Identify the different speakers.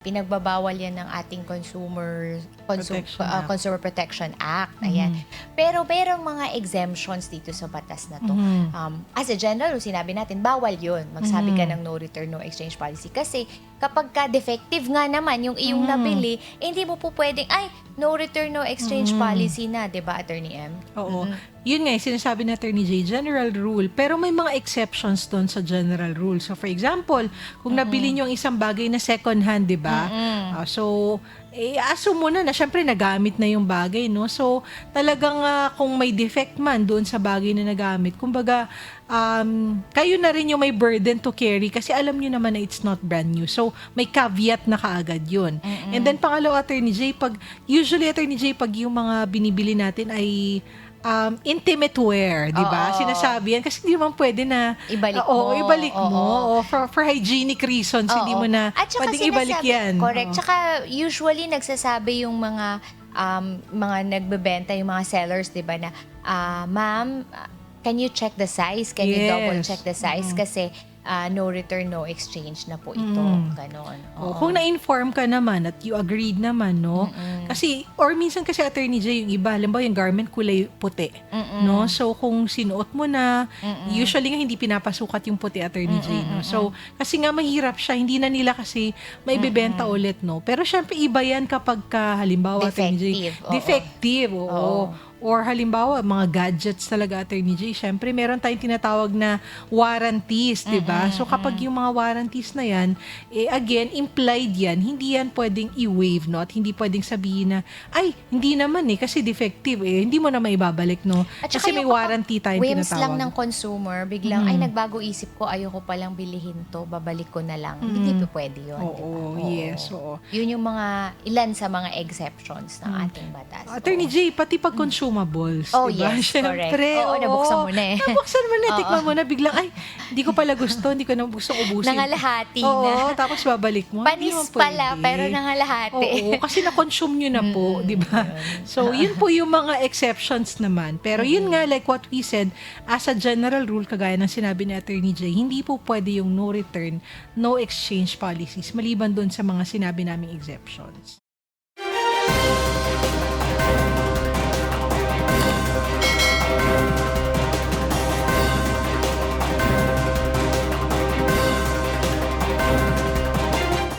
Speaker 1: Pinagbabawal yan ng ating Consumer Protection Act. Ayan.
Speaker 2: Mhm.
Speaker 1: Pero merong mga exemptions dito sa batas na to. As a general, sinabi natin, bawal yun. Magsabi ka ng no return, no exchange policy. Kasi kapag ka defective nga naman yung iyong nabili, hindi mo po pwedeng, no return, no exchange policy na, di ba, Attorney M?
Speaker 2: Oo. Yun nga, sinasabi na Attorney J, general rule. Pero may mga exceptions doon sa general rule. So, for example, kung nabili nyo ang isang bagay na second hand, di ba? Assume mo na syempre nagamit na yung bagay, no? So, talagang kung may defect man doon sa bagay na nagamit, kumbaga, kayo na rin yung may burden to carry kasi alam nyo naman na it's not brand new. So, may caveat na kaagad yun. And then, pangalawa, Attorney J, usually, Attorney J, pag yung mga binibili natin ay intimate wear, di ba? Sinasabi yan kasi hindi naman pwede na ibalik mo. For hygienic reasons, hindi mo na pwedeng ibalik yan.
Speaker 1: Correct. Tsaka usually nagsasabi yung mga nagbebenta, yung mga sellers, di ba, na ma'am, can you check the size? Can you double check the size? Kasi no return, no exchange na po ito. Ganon.
Speaker 2: Kung na-inform ka naman at you agreed naman, no? Kasi, or minsan kasi Attorney J, yung iba, halimbawa yung garment kulay puti. No? So, kung sinuot mo na, usually nga hindi pinapasukat yung puti, Attorney J, no? So, kasi nga mahirap siya, hindi na nila kasi maibebenta ulit, no? Pero syempre, iba yan kapag halimbawa, Attorney J, defective. Or halimbawa, mga gadgets talaga, Attorney J, syempre meron tayong tinatawag na warranties, di ba? So kapag yung mga warranties na yan, again, implied yan, hindi yan pwedeng i-waive, no? At hindi pwedeng sabihin na, hindi naman kasi defective, hindi mo na maibabalik, no?
Speaker 1: At
Speaker 2: kasi may warranty tayong tinatawag.
Speaker 1: Whims lang ng consumer, biglang, nagbago isip ko, ayoko palang bilihin to, babalik ko na lang. Hindi po pwede yun.
Speaker 2: Yes.
Speaker 1: Yun yung ilan sa mga exceptions ng ating batas.
Speaker 2: Attorney J, pati pag consumables, diba?
Speaker 1: Yes, correct.
Speaker 2: Siyempre,
Speaker 1: nabuksan mo na
Speaker 2: Nabuksan mo na, tikman mo na, biglang, hindi ko pala gusto, hindi ko na gusto ubusin.
Speaker 1: Nangalahati na.
Speaker 2: Tapos babalik mo.
Speaker 1: Panis pala, pero nangalahati.
Speaker 2: Kasi na-consume nyo na po, di ba? So, yun po yung mga exceptions naman. Pero yun nga, like what we said, as a general rule, kagaya ng sinabi ni Attorney J, hindi po pwede yung no return, no exchange policies, maliban doon sa mga sinabi naming exceptions.